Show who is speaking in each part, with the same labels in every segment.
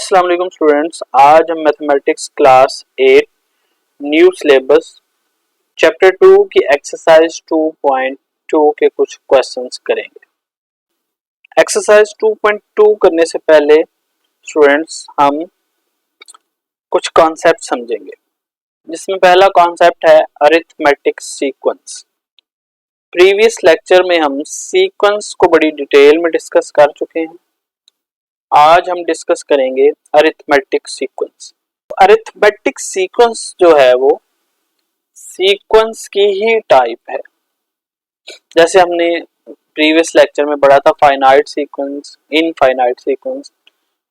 Speaker 1: अस्सलाम वालेकुम स्टूडेंट्स, आज हम mathematics class 8 new syllabus chapter 2 की एक्सरसाइज 2.2 के कुछ क्वेश्चंस करेंगे। एक्सरसाइज 2.2 करने से पहले स्टूडेंट्स हम कुछ कॉन्सेप्ट समझेंगे, जिसमें पहला कॉन्सेप्ट है अरिथमेटिक सीक्वेंस। प्रीवियस लेक्चर में हम सीक्वेंस को बड़ी डिटेल में डिस्कस कर चुके हैं। आज हम डिस्कस करेंगे अरिथमेटिक सीक्वेंस। अरिथमेटिक सीक्वेंस जो है वो सीक्वेंस की ही टाइप है। जैसे हमने प्रीवियस लेक्चर में पढ़ा था फाइनाइट सीक्वेंस, इनफाइनाइट सीक्वेंस,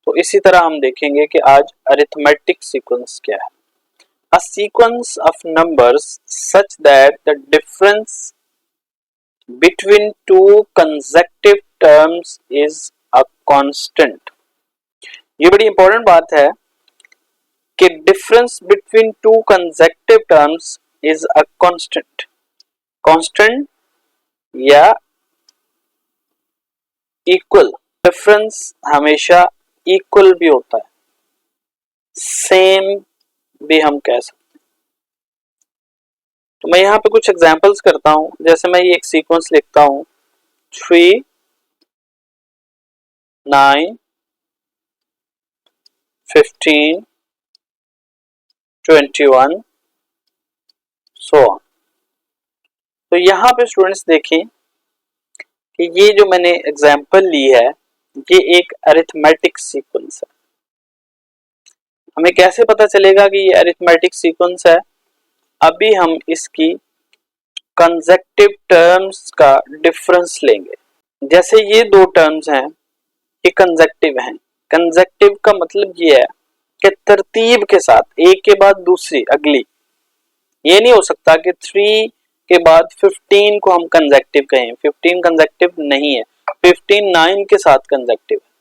Speaker 1: तो इसी तरह हम देखेंगे कि आज अरिथमेटिक सीक्वेंस क्या है। A sequence of numbers such that the difference between two consecutive terms is a constant. ये बड़ी इंपॉर्टेंट बात है कि difference between two consecutive terms is a constant. Constant या इक्वल, डिफरेंस हमेशा इक्वल भी होता है, सेम भी हम कह सकते हैं। तो मैं यहाँ पे कुछ एग्जांपल्स करता हूं। जैसे मैं ये एक सीक्वेंस लिखता हूं 3 9 15 21 सो ऑन। तो यहाँ पे स्टूडेंट्स देखें कि ये जो मैंने एग्जांपल ली है ये एक अरिथमेटिक सीक्वेंस है। हमें कैसे पता चलेगा कि ये अरिथमेटिक सीक्वेंस है? अभी हम इसकी कंसेक्यूटिव टर्म्स का डिफरेंस लेंगे। जैसे ये दो टर्म्स हैं, ये कंसेक्यूटिव हैं। कंसेक्यूटिव का मतलब ये है कि तरतीब के साथ एक के बाद दूसरी अगली। ये नहीं हो सकता कि 3 के बाद 15 को हम कंसेक्यूटिव कहें। 15 कंसेक्यूटिव नहीं है, 15 9 के साथ कंसेक्यूटिव है।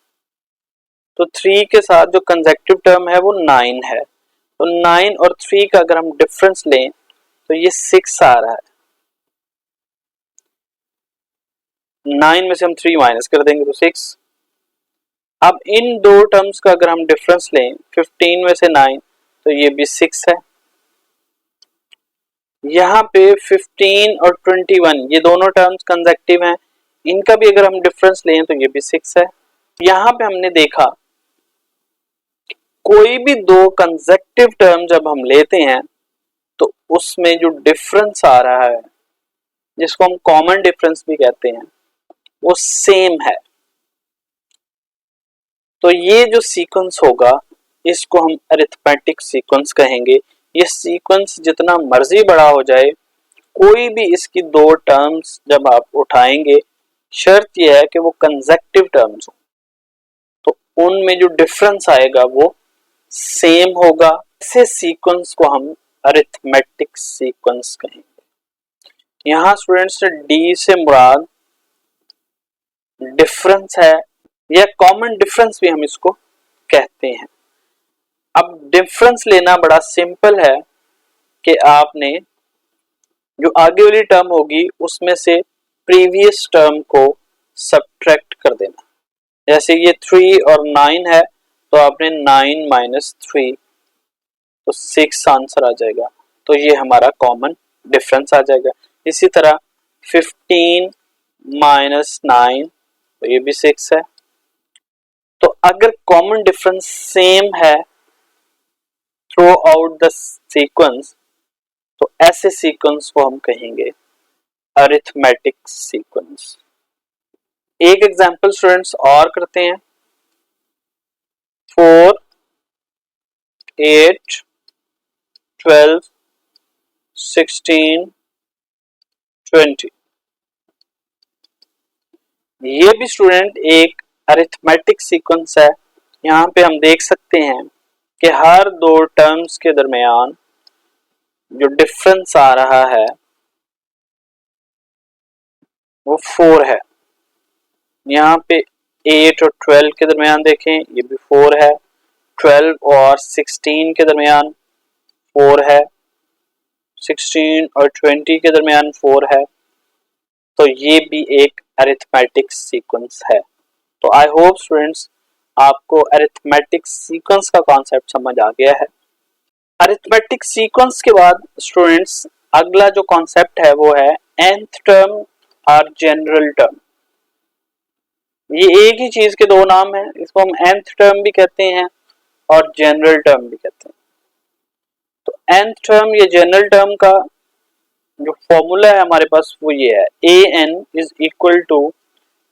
Speaker 1: तो 3 के साथ जो कंसेक्यूटिव टर्म है वो 9 है। तो 9 और 3 का अगर हम डिफरेंस लें तो ये 6 आ रहा है। 9 में से हम 3 माइनस कर देंगे तो 6। अब इन दो टर्म्स का अगर हम डिफरेंस लें 15 में से 9 तो ये भी 6 है। यहाँ पे 15 और 21 ये दोनों टर्म्स कंसेक्यूटिव हैं, इनका भी अगर हम डिफरेंस लें तो ये भी 6 है। यहाँ पे हमने देखा कोई भी दो कंसेक्यूटिव टर्म जब हम लेते हैं तो उसमें जो डिफरेंस आ रहा है, जिसको हम कॉमन डिफरेंस भी कहते हैं, वो सेम है। तो ये जो सीक्वेंस होगा इसको हम अरिथमेटिक सीक्वेंस कहेंगे। ये सीक्वेंस जितना मर्जी बड़ा हो जाए, कोई भी इसकी दो टर्म्स जब आप उठाएंगे, शर्त यह है कि वो कंसेक्यूटिव टर्म्स हो, तो उनमें जो डिफरेंस आएगा वो सेम होगा। ऐसे सीक्वेंस को हम अरिथमेटिक सीक्वेंस कहेंगे। यहाँ स्टूडेंट्स डी से मुराद डिफरेंस है या कॉमन डिफरेंस भी हम इसको कहते हैं। अब डिफरेंस लेना बड़ा सिंपल है कि आपने जो आगे वाली टर्म होगी उसमें से प्रीवियस टर्म को सब्ट्रैक्ट कर देना। जैसे ये 3 और 9 है तो आपने 9 माइनस 3 तो 6 आंसर आ जाएगा। तो ये हमारा कॉमन डिफरेंस आ जाएगा। इसी तरह 15 माइनस 9 तो ये भी 6 है। तो अगर कॉमन डिफरेंस सेम है थ्रू आउट द सीक्वेंस तो ऐसे सीक्वेंस को हम कहेंगे अरिथमेटिक सीक्वेंस। एक एग्जांपल स्टूडेंट्स और करते हैं। 4 8 12 16 20 ये भी स्टूडेंट एक अरिथमेटिक सीक्वेंस है। यहाँ पे हम देख सकते हैं कि हर दो टर्म्स के दरमियान जो डिफरेंस आ रहा है वो 4 है। यहाँ पे 8 और 12 के दरमियान देखें, ये भी 4 है। 12 और 16 के दरमियान 4 है। 16 और 20 के दरमियान 4 है। तो ये भी एक अरिथमेटिक सीक्वेंस है। तो आई होप स्टूडेंट्स आपको अरिथमेटिक सीक्वेंस का कॉन्सेप्ट समझ आ गया है। अरिथमेटिक सीक्वेंस के बाद स्टूडेंट्स अगला जो कॉन्सेप्ट है वो है nth टर्म और जनरल टर्म। ये एक ही चीज के दो नाम हैं, इसको हम nth टर्म भी कहते हैं और जनरल टर्म भी कहते हैं। तो nth टर्म या जनरल टर्म का जो फॉर्मूला है हमारे पास वो ये है, an is equal to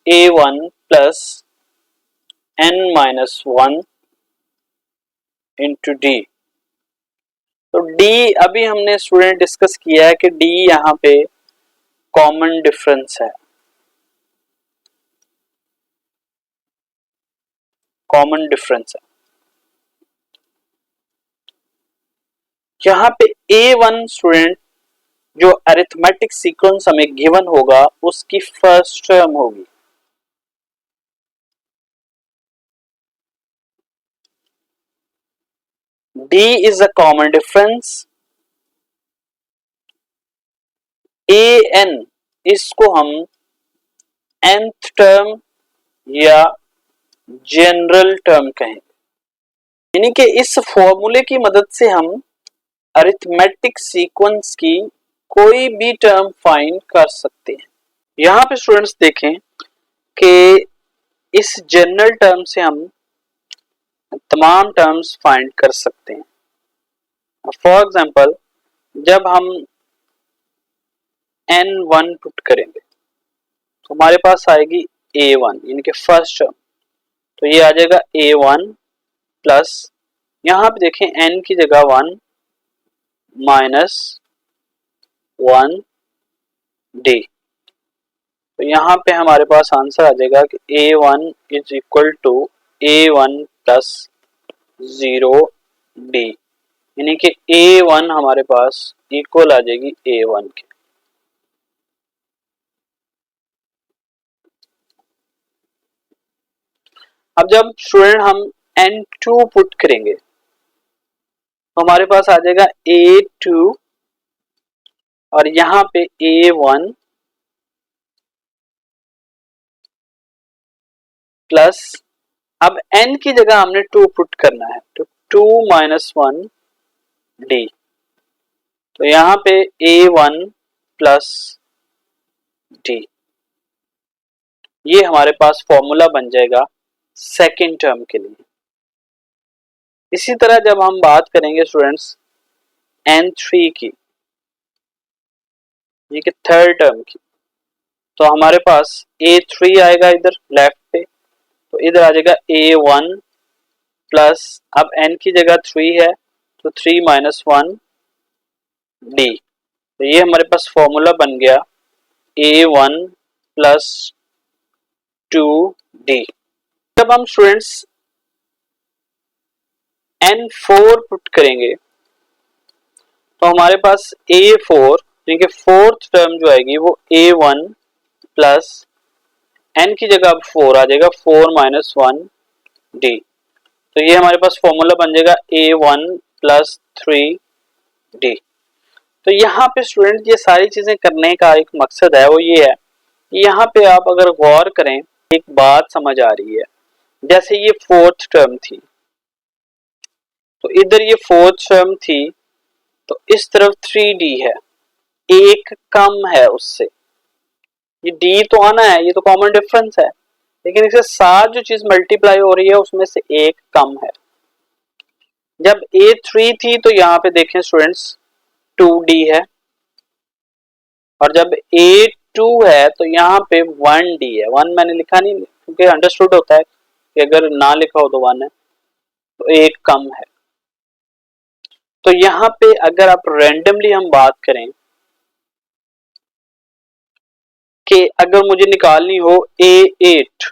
Speaker 1: a1 plus n minus 1 into d. तो d अभी हमने स्टूडेंट डिस्कस किया है कि d यहाँ पे कॉमन डिफरेंस है, कॉमन डिफरेंस है। यहाँ पे a1 स्टूडेंट जो अरिथमेटिक सीक्वेंस हमें गिवन होगा उसकी फर्स्ट टर्म होगी। D is a common difference, an इसको हम nth टर्म या जनरल टर्म कहेंगे। यानी कि इस फॉर्मूले की मदद से हम अरिथमेटिक सीक्वेंस की कोई भी टर्म फाइंड कर सकते हैं। यहाँ पे स्टूडेंट्स देखें कि इस जनरल टर्म से हम तमाम टर्म्स फाइंड कर सकते हैं। फॉर एग्जांपल जब हम n1 पुट करेंगे तो हमारे पास आएगी a1 यानी कि फर्स्ट टर्म, तो ये आ जाएगा a1 प्लस यहाँ पे देखें n की जगह 1 माइनस 1 d। तो यहाँ पे हमारे पास आंसर आ जाएगा कि a1 is equal to a1 प्लस 0 d, यानी कि a1 हमारे पास इक्वल आ जाएगी a1 के। अब जब स्टूडेंट हम n2 पुट करेंगे तो हमारे पास आ जाएगा a2 और यहाँ पे a1 प्लस अब n की जगह हमने 2 पुट करना है तो 2 माइनस 1 d। तो यहाँ पे a1 प्लस d, ये हमारे पास फॉर्मूला बन जाएगा सेकेंड टर्म के लिए। इसी तरह जब हम बात करेंगे स्टूडेंट्स n3 की, ये कि थर्ड टर्म की, तो हमारे पास a3 आएगा इधर लेफ्ट पे, तो इधर आ जाएगा a1 प्लस अब n की जगह 3 है तो 3 माइनस 1 d। तो ये हमारे पास फॉर्मूला बन गया a1 प्लस 2d। जब हम स्टूडेंट्स n4 पुट करेंगे तो हमारे पास a4 यानी कि फोर्थ टर्म जो आएगी वो a1 प्लस n की जगह अब 4 आ जाएगा 4 माइनस 1 d। तो ये हमारे पास फॉर्मूला बन जाएगा a1 प्लस 3d। तो यहाँ पे स्टूडेंट ये सारी चीजें करने का एक मकसद है, वो ये है कि यहाँ पे आप अगर गौर करें एक बात समझ आ रही है। जैसे ये फोर्थ टर्म थी तो इधर ये फोर्थ टर्म थी तो इस तरफ 3d है, एक कम है उससे, ये d तो आना है, ये तो कॉमन डिफरेंस है, लेकिन इसके साथ जो चीज मल्टीप्लाई हो रही है उसमें से एक कम है। जब a3 थी तो यहाँ पे देखें स्टूडेंट्स 2d है, और जब a2 है तो यहाँ पे 1d है। 1 मैंने लिखा नहीं क्योंकि अंडरस्टूड होता है कि अगर ना लिखा हो तो 1 है, तो एक कम है। तो यहाँ पे अगर आप रैंडमली हम बात करें कि अगर मुझे निकालनी हो a8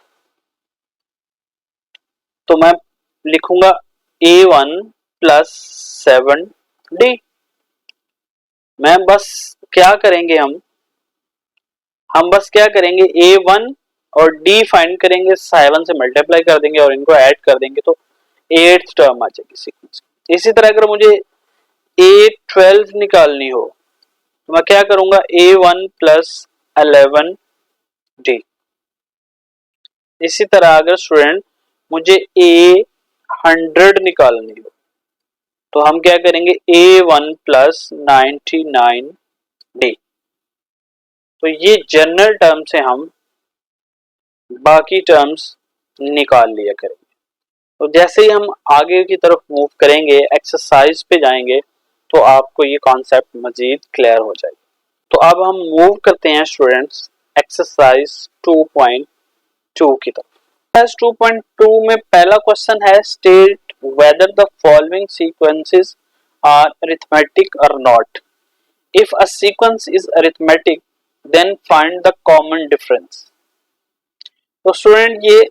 Speaker 1: तो मैं लिखूंगा a1 प्लस 7d। मैं बस क्या करेंगे हम बस क्या करेंगे a1 और d फाइंड करेंगे, 7 से मल्टीप्लाई कर देंगे और इनको ऐड कर देंगे तो 8th टर्म आ जाएगी सीक्वेंस। इसी तरह अगर मुझे a12 निकालनी हो तो मैं क्या करूंगा a1 प्लस 11d। इसी तरह अगर स्टूडेंट मुझे A100 निकालनी हो तो हम क्या करेंगे A1 प्लस 99D। तो ये जनरल टर्म से हम बाकी टर्म्स निकाल लिया करेंगे। तो जैसे ही हम आगे की तरफ मूव करेंगे, एक्सरसाइज पे जाएंगे, तो आपको ये कॉन्सेप्ट मजीद क्लियर हो जाएगा। तो अब हम मूव करते हैं स्टूडेंट्स एक्सरसाइज 2.2 की तरफ। एक्सरसाइज 2.2 में पहला क्वेश्चन है state whether the following sequences are arithmetic और not. If a sequence is arithmetic then find the common difference. तो स्टूडेंट ये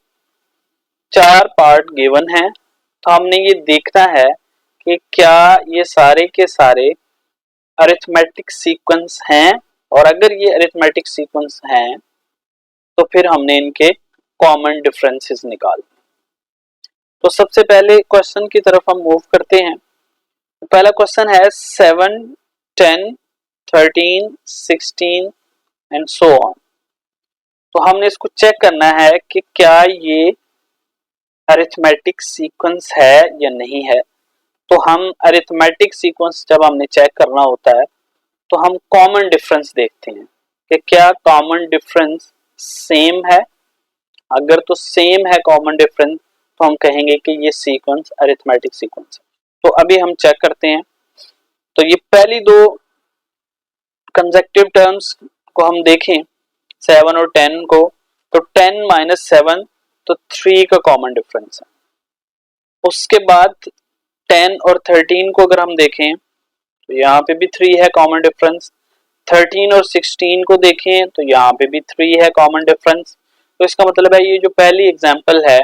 Speaker 1: चार पार्ट गिवन है, तो हमने ये देखना है कि क्या ये सारे के सारे अरिथमेटिक सीक्वेंस हैं, और अगर ये अरिथमेटिक सीक्वेंस हैं तो फिर हमने इनके कॉमन डिफरेंसेस निकाल। तो सबसे पहले क्वेश्चन की तरफ हम मूव करते हैं। पहला क्वेश्चन है 7, 10, 13, 16 एंड सो ऑन। तो हमने इसको चेक करना है कि क्या ये अरिथमेटिक सीक्वेंस है या नहीं है। तो हम अरिथमेटिक सीक्वेंस जब हमने चेक करना होता है तो हम कॉमन डिफरेंस देखते हैं कि क्या कॉमन डिफरेंस सेम है। अगर तो सेम है कॉमन डिफरेंस तो हम कहेंगे कि ये सीक्वेंस अरिथमेटिक सीक्वेंस है। तो अभी हम चेक करते हैं। तो ये पहली दो कंसेक्टिव टर्म्स को हम देखें 7 और 10 को, तो 10 माइनस 7 तो 3 का कॉमन डिफरेंस है। उसके बाद 10 और 13 को अगर हम देखें तो यहाँ पे भी 3 है कॉमन डिफरेंस। 13 और 16 को देखें तो यहाँ पे भी 3 है कॉमन डिफरेंस। तो इसका मतलब है ये जो पहली एग्जांपल है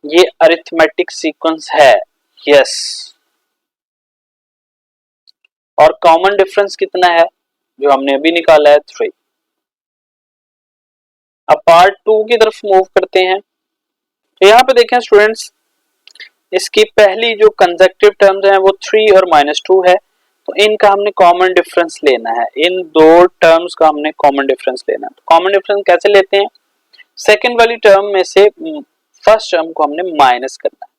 Speaker 1: ये अरिथमेटिक सीक्वेंस है, यस। और कॉमन डिफरेंस कितना है जो हमने अभी निकाला है 3। अब पार्ट 2 की तरफ मूव करते हैं। तो यहाँ पे देखें स्टूडेंट्स, इसकी पहली जो कंसेक्टिव टर्म्स हैं वो 3 और -2 है। तो इनका हमने कॉमन डिफरेंस लेना है, इन दो टर्म्स का हमने कॉमन डिफरेंस लेना है। तो कॉमन डिफरेंस कैसे लेते हैं, सेकंड वाली टर्म में से फर्स्ट टर्म को हमने माइनस करना है।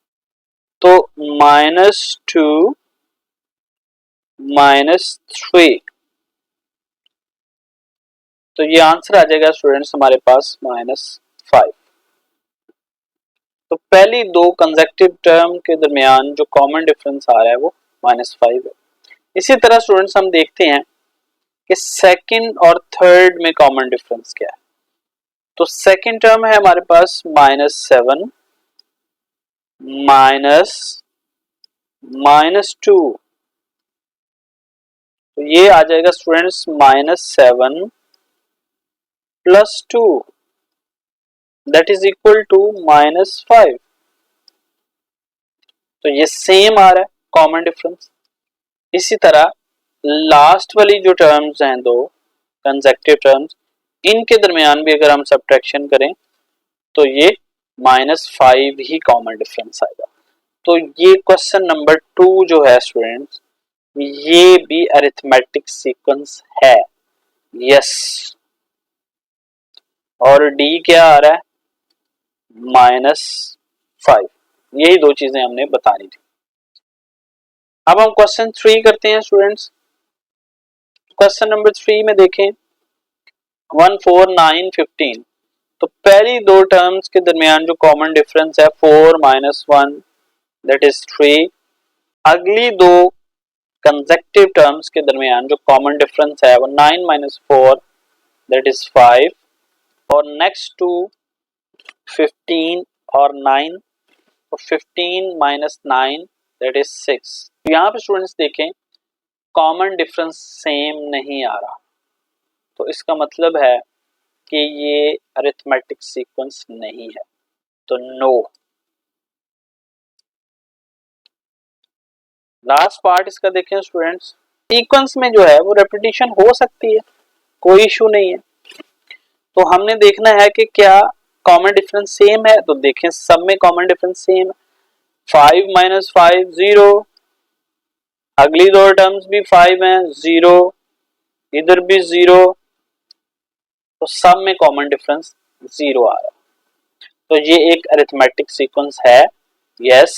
Speaker 1: तो -2 -3, तो ये आंसर आ जाएगा स्टूडेंट्स हमारे पास -5। तो पहली दो कंसेक्टिव टर्म के दरमियान जो कॉमन डिफरेंस आ रहा है वो -5 है। इसी तरह स्टूडेंट्स हम देखते हैं कि सेकंड और थर्ड में कॉमन डिफरेंस क्या है। तो सेकंड टर्म है हमारे पास -7 -2, तो ये आ जाएगा students -7 + 2 that is equal to -5। तो ये सेम आ रहा है कॉमन डिफरेंस। इसी तरह लास्ट वाली जो टर्म्स हैं दो कंसेक्टिव टर्म्स, इनके दरमियान भी अगर हम सब्ट्रैक्शन करें तो ये -5 ही कॉमन डिफरेंस आएगा। तो ये क्वेश्चन नंबर 2 जो है स्टूडेंट्स, ये भी अरिथमेटिक सीक्वेंस है, यस। और डी क्या आ रहा है -5। यही दो चीजें हमने बतानी थी। अब हम क्वेश्चन 3 करते हैं स्टूडेंट्स। क्वेश्चन नंबर 3 में देखें 1, 4, 9, 15। तो पहली दो टर्म्स के दरमियान जो कॉमन डिफरेंस है 4 -1 दैट इज 3। अगली दो कंसेक्टिव टर्म्स के दरमियान जो कॉमन डिफरेंस है वो 9 - 4 दैट इज 5। और नेक्स्ट टू 15 और 9, तो 15 - 9 दैट इज 6। यहाँ पे स्टूडेंट्स देखें कॉमन डिफरेंस सेम नहीं आ रहा, तो इसका मतलब है कि ये अरिथमेटिक सीक्वेंस नहीं है, तो नो। लास्ट पार्ट इसका देखें स्टूडेंट्स, सीक्वेंस में जो है वो रेपिटेशन हो सकती है, कोई इशू नहीं है। तो हमने देखना है कि क्या कॉमन डिफरेंस सेम है। तो देखें सब में कॉमन डिफरेंस सेम है। 5 - 5 0, अगली दो टर्म्स भी 5 हैं 0, इधर भी 0, तो सब में कॉमन डिफरेंस 0 आ रहा है। तो ये एक अरिथमेटिक सीक्वेंस है, यस,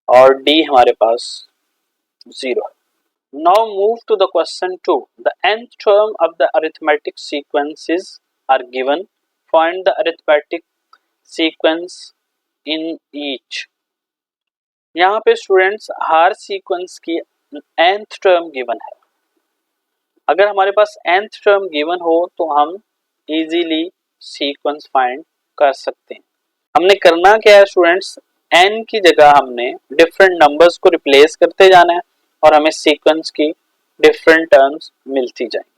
Speaker 1: और डी हमारे पास 0 है। Now move to the question 2. The nth term of the arithmetic sequences are given. Find the arithmetic sequence in each. यहाँ पे स्टूडेंट्स हर सीक्वेंस की nth टर्म गिवन है। अगर हमारे पास nth टर्म गिवन हो तो हम इजीली सीक्वेंस फाइंड कर सकते हैं। हमने करना क्या है स्टूडेंट्स, n की जगह हमने डिफरेंट नंबर्स को रिप्लेस करते जाना है और हमें सीक्वेंस की डिफरेंट टर्म्स मिलती जाएंगी।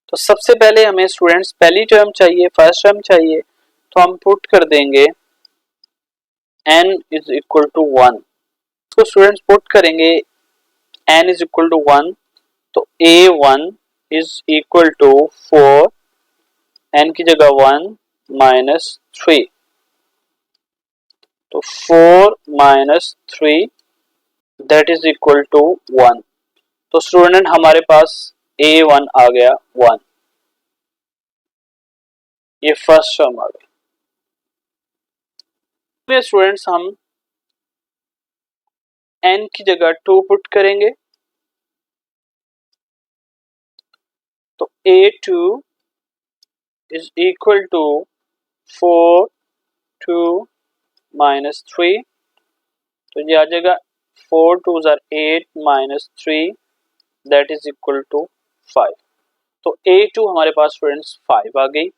Speaker 1: तो सबसे पहले हमें स्टूडेंट्स पहली टर्म चाहिए, फर्स्ट टर्म चाहिए, तो हम पुट कर देंगे n इज इक्वल टू 1। तो स्टूडेंट्स पुट करेंगे n इज इक्वल टू 1, तो a1 is equal to 4, n की जगह 1 माइनस 3, तो 4 minus 3 that is equal to 1। तो स्टूडेंट हमारे पास a1 आ गया 1, ये फर्स्ट टर्म आ गई। स्टूडेंट्स हम n की जगह 2 पुट करेंगे, तो a2 is equal to 4 2 minus 3, तो ये आ जाएगा 4 2s are 8 minus 3 that is equal to 5। तो a2 हमारे पास स्टूडेंट्स 5 आ गई।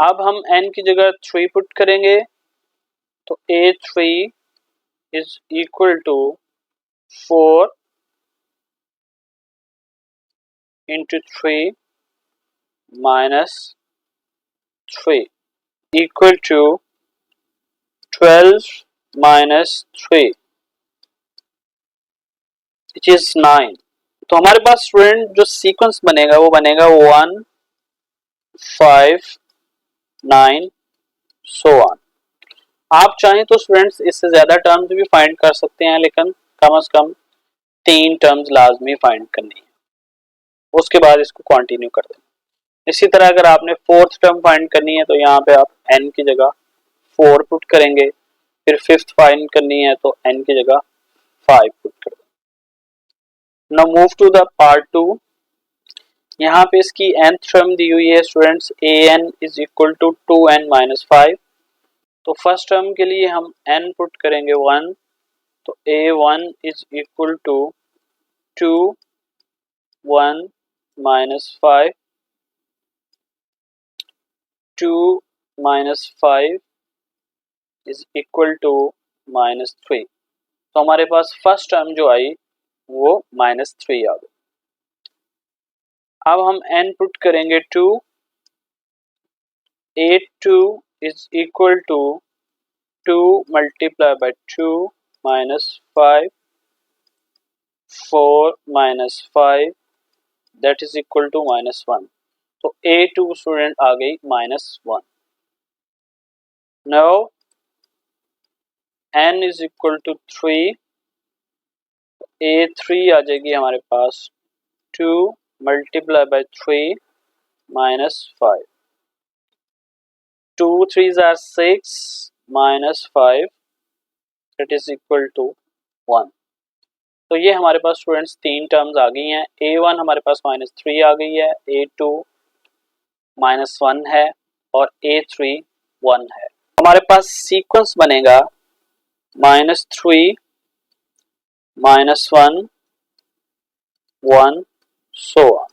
Speaker 1: अब हम n की जगह 3 पुट करेंगे, तो a3 is equal to 4 into 3 minus 3 equal to 12 minus 3 which is 9। तो हमारे पास स्टूडेंट जो सीक्वेंस बनेगा वो बनेगा 1 5 9 सो ऑन। आप चाहें तो स्टूडेंट्स इससे ज्यादा टर्म्स भी फाइंड कर सकते हैं, लेकिन कम से कम 3 टर्म्स लाजमी फाइंड करनी है, उसके बाद इसको कंटिन्यू कर दें। इसी तरह अगर आपने फोर्थ टर्म फाइंड करनी है तो यहाँ पे आप n की जगह 4 पुट करेंगे, फिर फिफ्थ फाइंड करनी है तो n की जगह 5 पुट कर दें। Now move to the part 2। यहाँ पे इसकी nth टर्म दी हुई है students an is equal to 2n minus 5। तो फर्स्ट टर्म के लिए हम n पुट करेंगे 1, तो a1 is equal to 2 1 minus 5, 2 minus 5 is equal to minus 3। तो हमारे पास फर्स्ट टर्म जो आई वो माइनस 3 आ गई। अब हम n पुट करेंगे 2, a2 is equal to 2 multiply by 2 minus 5, 4 minus 5 that is equal to minus 1। तो a2 स्टूडेंट आ गई minus 1। Now n is equal to 3, a3 आ जाएगी हमारे पास 2 multiply by 3 minus 5, 2 3s are 6 minus 5 that is equal to 1। तो ये हमारे पास स्टूडेंट्स 3 टर्म्स आ गई हैं। a1 हमारे पास माइनस 3 आ गई है, a2 माइनस 1 है और a3 1 है। हमारे पास सीक्वेंस बनेगा minus 3 minus 1 1 so on.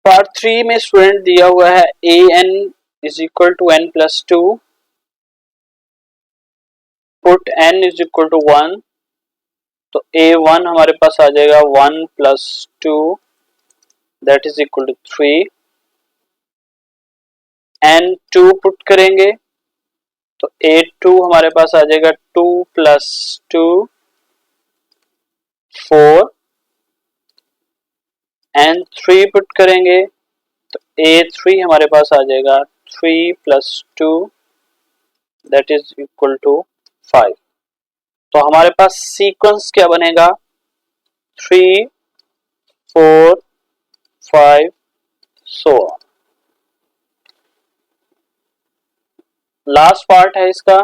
Speaker 1: Part 3 में स्टूडेंट दिया हुआ है an is equal to n plus 2, put n is equal to 1, तो a1 हमारे पास आ जाएगा 1 plus 2 that is equal to 3, n2 put करेंगे तो a2 हमारे पास आ जाएगा 2 प्लस 2 4, n3 पुट करेंगे तो a3 हमारे पास आ जाएगा 3 plus 2 that is equal to 5। तो हमारे पास सीक्वेंस क्या बनेगा 3 4 5 so on. लास्ट पार्ट है इसका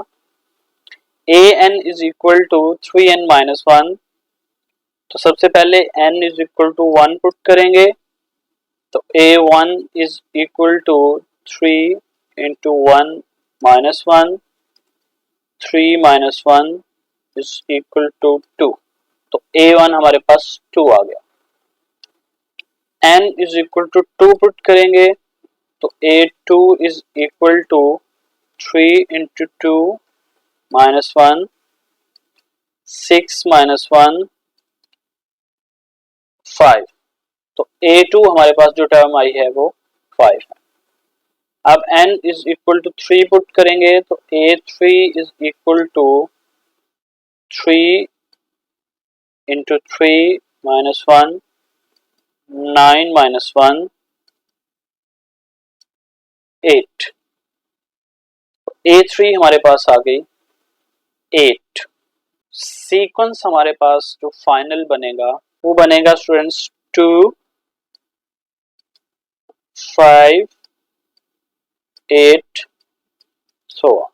Speaker 1: an is equal to 3n minus 1, तो सबसे पहले n is equal to 1 put करेंगे, तो a1 is equal to 3 into 1 minus 1, 3 minus 1 is equal to 2, तो a1 हमारे पास 2 आ गया। n is equal to 2 put करेंगे, तो a2 is equal to 3 into 2 minus 1, 6 minus 1, 5, तो a2 हमारे पास जो टर्म आई है वो 5 है। अब n is equal to 3 put करेंगे, तो a3 is equal to 3 into 3 minus 1, 9 minus 1, 8, a3 हमारे पास आ गई 8। सीक्वेंस हमारे पास जो फाइनल बनेगा वो बनेगा स्टूडेंट्स 2, 5, 8 सो ऑन।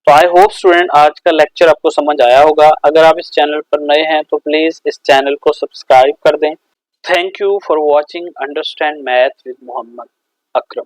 Speaker 1: तो आई होप स्टूडेंट आज का लेक्चर आपको समझ आया होगा। अगर आप इस चैनल पर नए हैं तो प्लीज इस चैनल को सब्सक्राइब कर दें। Thank you for watching understand math with Mohammad Akram.